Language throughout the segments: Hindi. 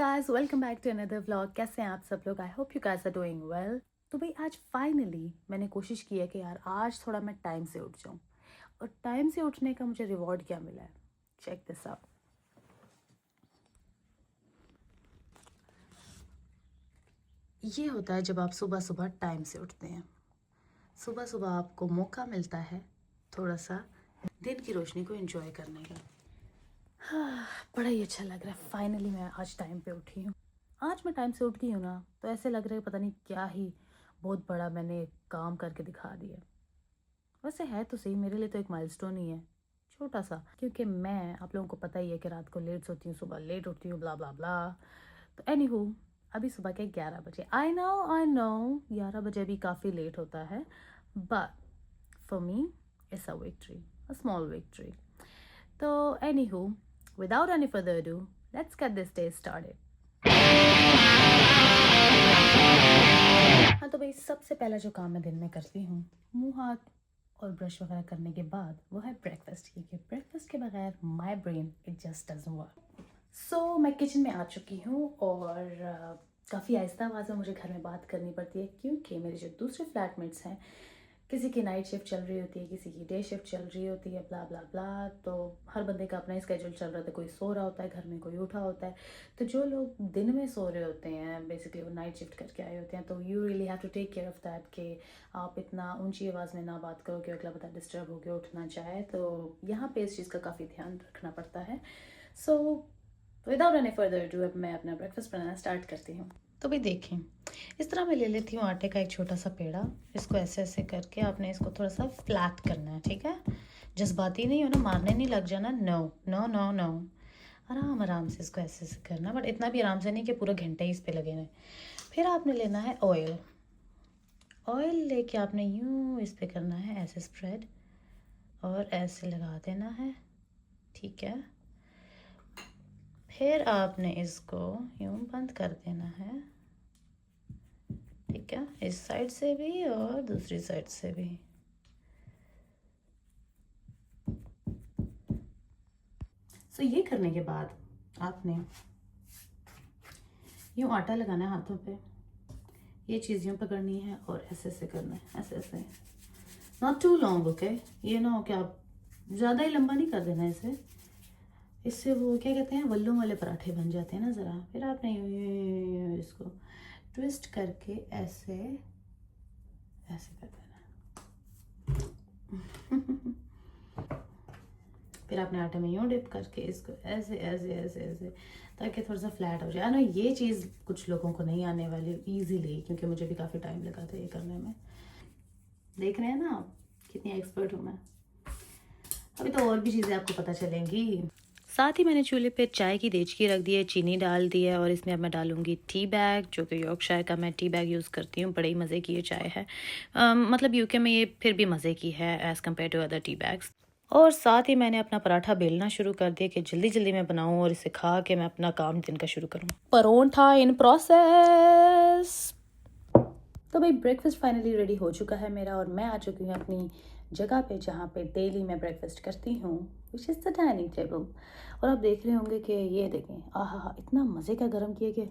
Guys, welcome back to another vlog. कैसे हैं आप सब लोग? I hope you guys are doing well. तो भाई आज फाइनली मैंने कोशिश की है कि यार आज थोड़ा मैं टाइम से उठ जाऊं। और टाइम से उठने का मुझे रिवॉर्ड क्या मिला है, चेक दिस आउट। ये होता है जब आप सुबह सुबह टाइम से उठते हैं। सुबह सुबह आपको मौका मिलता है थोड़ा सा दिन की रोशनी को एंजॉय करने का। हाँ, बड़ा ही अच्छा लग रहा है। फाइनली मैं आज टाइम पे उठी हूँ। आज मैं टाइम से उठ गई हूँ ना, तो ऐसे लग रहा है पता नहीं क्या ही बहुत बड़ा मैंने काम करके दिखा दिया। वैसे है तो सही, मेरे लिए तो एक माइलस्टोन ही है, छोटा सा, क्योंकि मैं, आप लोगों को पता ही है कि रात को लेट सोती हूँ, सुबह लेट उठती हूँ, ब्ला ब्ला ब्ला। तो एनीहू, अभी सुबह के 11 बजे। आई नो 11 बजे भी काफ़ी लेट होता है, but for me it's a victory, a small victory. तो anyhow, without any further do, let's get this day started. हाँ, तो भाई सबसे पहला जो काम मैं दिन में करती हूँ, मुंह हाथ और ब्रश वगैरह करने के बाद, वो है ब्रेकफास्ट। क्योंकि ब्रेकफास्ट के बगैर my brain it just doesn't work. So मैं किचन में आ चुकी हूँ और काफ़ी आहिस्ता आवाज़ में मुझे घर में बात करनी पड़ती है, क्योंकि मेरे जो दूसरे फ्लैटमेट्स हैं, किसी की नाइट शिफ्ट चल रही होती है, किसी की डे शिफ्ट चल रही होती है, ब्ला ब्ला ब्ला। तो हर बंदे का अपना स्केड्यूल चल रहा था, कोई सो रहा होता है घर में, कोई उठा होता है। तो जो लोग दिन में सो रहे होते हैं, बेसिकली वो नाइट शिफ्ट करके आए होते हैं, तो you really have to take care of that कि आप इतना ऊंची आवाज़ में ना बात करो कि अगला बंदा डिस्टर्ब होकर उठना चाहे। तो यहाँ पे इस चीज़ का काफ़ी ध्यान रखना पड़ता है। So without any further do अब मैं अपना ब्रेकफास्ट बनाना स्टार्ट करती हूँ। तो भाई देखें, इस तरह मैं ले लेती हूँ आटे का एक छोटा सा पेड़ा। इसको ऐसे ऐसे करके आपने इसको थोड़ा सा फ्लैट करना है, ठीक है? जज्बाती नहीं हो ना, मारने नहीं लग जाना, नो नो नो नो। आराम आराम से इसको ऐसे ऐसे करना, बट इतना भी आराम से नहीं कि पूरा घंटे ही इस पे लगे रहें। फिर आपने लेना है ऑयल। ऑयल लेके आपने यूँ इस पे करना है ऐसे स्प्रेड, और ऐसे लगा देना है, ठीक है? फिर आपने इसको यूँ बंद कर देना है, ठीक है? इस साइड से भी और दूसरी साइड से भी। सो ये करने के बाद आपने यूँ आटा लगाना है हाथों पे, ये चीज़ यूँ पकड़नी है और ऐसे ऐसे करना है, ऐसे ऐसे। Not too long, okay? ये ना हो कि आप ज़्यादा ही लंबा नहीं कर देना इसे, इससे वो क्या कहते हैं, वल्लों वाले पराठे बन जाते हैं ना ज़रा। फिर आपने इसको ट्विस्ट करके ऐसे ऐसे कर देना। फिर आपने आटे में यूँ डिप करके इसको ऐसे ऐसे ऐसे ऐसे, ताकि थोड़ा सा फ्लैट हो जाए ना। ये चीज़ कुछ लोगों को नहीं आने वाली ईजीली, क्योंकि मुझे भी काफ़ी टाइम लगा था ये करने में। देख रहे हैं ना आप कितनी एक्सपर्ट हूँ मैं। अभी तो और भी चीज़ें आपको पता चलेंगी। साथ ही मैंने चूल्हे पे चाय की देचकी रख दी है, चीनी डाल दी है, और इसमें अब मैं डालूंगी टी बैग, जो कि यॉर्कशायर का मैं टी बैग यूज़ करती हूँ। बड़े ही मज़े की ये चाय है। मतलब यूके में ये फिर भी मज़े की है as compare to other tea bags. और साथ ही मैंने अपना पराठा बेलना शुरू कर दिया कि जल्दी जल्दी मैं बनाऊं और इसे खा के मैं अपना काम दिन का शुरू करूं। Paratha in process. तो भाई ब्रेकफास्ट फाइनली रेडी हो चुका है मेरा, और मैं आ चुकी हूँ अपनी जगह पे जहाँ पे डेली मैं ब्रेकफास्ट करती हूँ, which is the dining table. और आप देख रहे होंगे कि ये देखें, आहा इतना मज़े का गर्म किया कि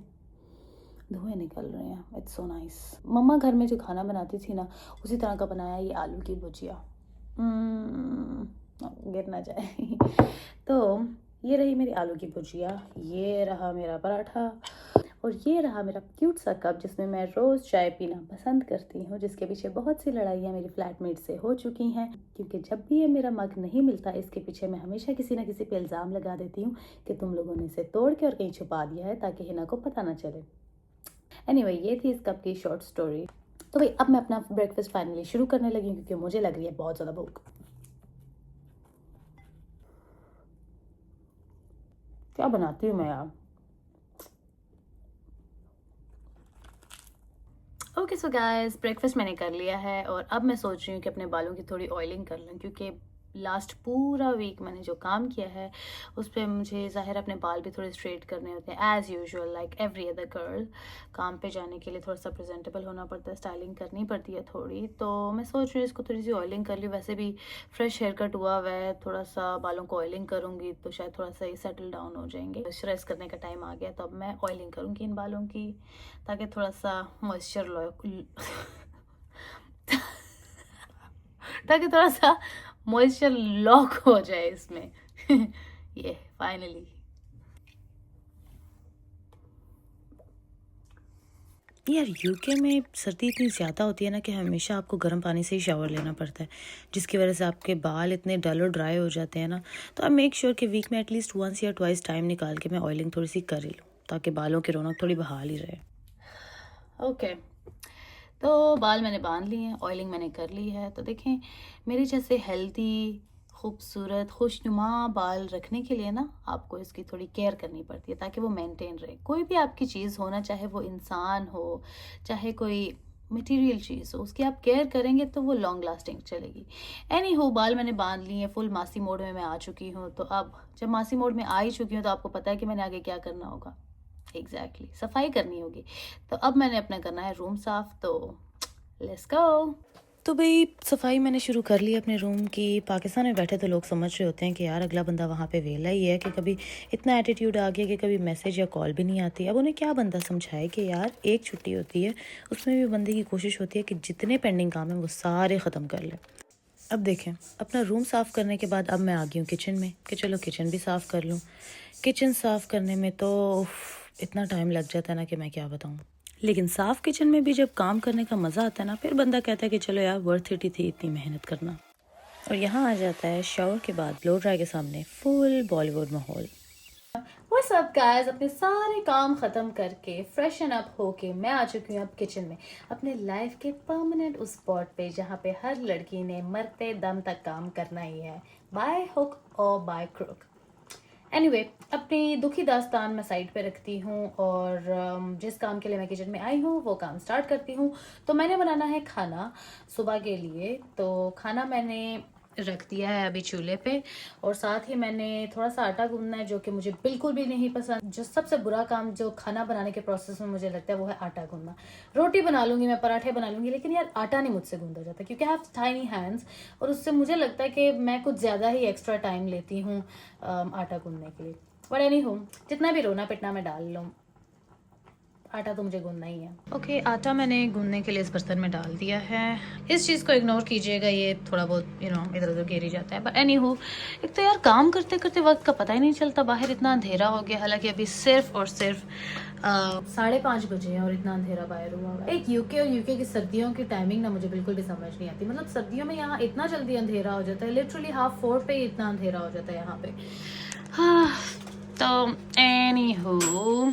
धुएं निकल रहे हैं। It's so nice. मम्मा घर में जो खाना बनाती थी ना, उसी तरह का बनाया ये आलू की भुजिया। गिर ना जाए। तो ये रही मेरी आलू की भुजिया, ये रहा मेरा पराठा, और ये रहा मेरा क्यूट सा कप जिसमें मैं रोज़ चाय पीना पसंद करती हूँ, जिसके पीछे बहुत सी लड़ाइयाँ मेरी फ्लैटमेट से हो चुकी हैं, क्योंकि जब भी ये मेरा मग नहीं मिलता, इसके पीछे मैं हमेशा किसी ना किसी पे इल्ज़ाम लगा देती हूँ कि तुम लोगों ने इसे तोड़ के और कहीं छुपा दिया है ताकि हिना को पता ना चले। एनीवे, ये थी इस कप की शॉर्ट स्टोरी। तो भाई अब मैं अपना ब्रेकफास्ट फाइनली शुरू करने लगी हूँ, क्योंकि मुझे लग रही है बहुत ज़्यादा भूख। क्या बनाती हूँ मैं यार। सो गाइस, ब्रेकफास्ट मैंने कर लिया है, और अब मैं सोच रही हूँ कि अपने बालों की थोड़ी ऑयलिंग कर लूँ, क्योंकि लास्ट पूरा वीक मैंने जो काम किया है उस पर मुझे ज़ाहिर अपने बाल भी थोड़े स्ट्रेट करने होते हैं as usual like every other girl. काम पे जाने के लिए थोड़ा सा प्रेजेंटेबल होना पड़ता है, स्टाइलिंग करनी पड़ती है थोड़ी। तो मैं सोच रही हूँ इसको थोड़ी सी ऑयलिंग कर लूँ। वैसे भी फ्रेश हेयर कट हुआ हुआ है, थोड़ा सा बालों को ऑयलिंग करूँगी तो शायद थोड़ा सा ये सेटल डाउन हो जाएंगे। मॉइस्चराइज करने का टाइम आ गया तो अब मैं ऑयलिंग करूँगी इन बालों की, ताकि थोड़ा सा मॉइस्चर ताकि थोड़ा सा मॉइस्चर लॉक हो जाए इसमें। ये फाइनली यार यूके में सर्दी इतनी ज़्यादा होती है ना कि हमेशा आपको गर्म पानी से ही शावर लेना पड़ता है, जिसकी वजह से आपके बाल इतने डल और ड्राई हो जाते हैं ना। तो आई मेक श्योर कि वीक में एटलीस्ट वंस या ट्वाइस टाइम निकाल के मैं ऑयलिंग थोड़ी सी कर ही लूँ, ताकि बालों की रौनक थोड़ी बहाल ही रहे। ओके तो बाल मैंने बांध लिए हैं, ऑयलिंग मैंने कर ली है। तो देखें, मेरे जैसे हेल्दी, खूबसूरत, खुशनुमा बाल रखने के लिए ना आपको इसकी थोड़ी केयर करनी पड़ती है ताकि वो मेंटेन रहे। कोई भी आपकी चीज़ हो ना, चाहे वो इंसान हो, चाहे कोई मटेरियल चीज़ हो, उसकी आप केयर करेंगे तो वो लॉन्ग लास्टिंग चलेगी। एनी हो, बाल मैंने बांध लिए, फुल मासी मोड में मैं आ चुकी हूँ। तो अब जब मासी मोड में आ ही चुकी हूँ तो आपको पता है कि मैंने आगे क्या करना होगा। एग्जैक्टली सफाई करनी होगी। तो अब मैंने अपना करना है रूम साफ, तो लेट्स गो। तो भाई सफाई मैंने शुरू कर ली अपने रूम की। पाकिस्तान में बैठे तो लोग समझ रहे होते हैं कि यार अगला बंदा वहाँ पे वेला ही है, कि कभी इतना एटीट्यूड आ गया कि कभी मैसेज या कॉल भी नहीं आती। अब उन्हें क्या बंदा समझाए कि यार एक छुट्टी होती है, उसमें भी बंदे की कोशिश होती है कि जितने पेंडिंग काम हैं वो सारे ख़त्म कर ले। अब देखें, अपना रूम साफ़ करने के बाद अब मैं आ गई हूँ किचन में कि चलो किचन भी साफ़ कर लूँ। किचन साफ़ करने में तो इतना टाइम लग जाता है ना कि मैं क्या बताऊँ। लेकिन साफ़ किचन में भी जब काम करने का मज़ा आता है ना, फिर बंदा कहता है कि चलो यार वर्थ इट ही थी इतनी मेहनत करना। और यहाँ आ जाता है शावर के बाद ब्लो ड्राई के सामने फुल बॉलीवुड माहौल। व्हाट्स अप गाइस, अपने सारे काम ख़त्म करके फ्रेशन अप होके मैं आ चुकी हूँ अब किचन में, अपने लाइफ के परमानेंट उस स्पॉट पे जहाँ पे हर लड़की ने मरते दम तक काम करना ही है, बाय हुक और बाय क्रुक। एनीवे, अपनी दुखी दास्तान मैं साइड पे रखती हूँ और जिस काम के लिए मैं किचन में आई हूँ वो काम स्टार्ट करती हूँ। तो मैंने बनाना है खाना सुबह के लिए। तो खाना मैंने रख दिया है अभी चूल्हे पे, और साथ ही मैंने थोड़ा सा आटा गूंदना है, जो कि मुझे बिल्कुल भी नहीं पसंद। जो सबसे बुरा काम जो खाना बनाने के प्रोसेस में मुझे लगता है वो है आटा गूंदना। रोटी बना लूंगी मैं, पराठे बना लूंगी, लेकिन यार आटा नहीं मुझसे गूंदा जाता क्योंकि आई हैव टाइनी हैंड्स, और उससे मुझे लगता है कि मैं कुछ ज़्यादा ही एक्स्ट्रा टाइम लेती हूँ आटा गूंदने के लिए। बट एनी हो, जितना भी रोना पिटना मैं डाल लूँ, आटा तो मुझे गूंदना ही है। ओके, आटा मैंने गूंदने के लिए इस बर्तन में डाल दिया है। इस चीज़ को इग्नोर कीजिएगा, ये थोड़ा बहुत इधर उधर गिर ही जाता है। बट एनी हो, एक तो यार काम करते करते वक्त का पता ही नहीं चलता, बाहर इतना अंधेरा हो गया। हालांकि अभी सिर्फ और सिर्फ 5:30 बजे हैं और इतना अंधेरा बाहर हुआ है। एक यूके और यूके की सर्दियों की टाइमिंग ना मुझे बिल्कुल भी समझ नहीं आती। मतलब सर्दियों में यहाँ इतना जल्दी अंधेरा हो जाता है, लिटरली 3:30 पे ही इतना अंधेरा हो जाता है यहाँ पे। हाँ, तो एनी हो,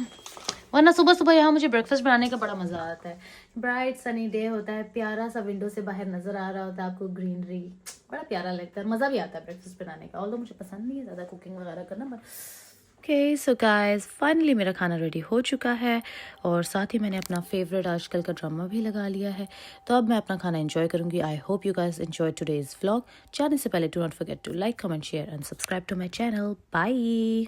वरना सुबह सुबह यहाँ मुझे ब्रेकफास्ट बनाने का बड़ा मज़ा आता है। ब्राइट सनी डे होता है, प्यारा सा विंडो से बाहर नज़र आ रहा होता है आपको ग्रीनरी, बड़ा प्यारा लगता है, मज़ा भी आता है ब्रेकफास्ट बनाने का। ऑल्दो मुझे पसंद नहीं है ज़्यादा कुकिंग वगैरह करना, but okay. So guys, finally मेरा खाना रेडी हो चुका है, और साथ ही मैंने अपना फेवरेट आजकल का ड्रामा भी लगा लिया है। तो अब मैं अपना खाना एंजॉय करूँगी। I hope you guys enjoy today's vlog. जाने से पहले do not forget to like, comment, share and subscribe to my channel. Bye.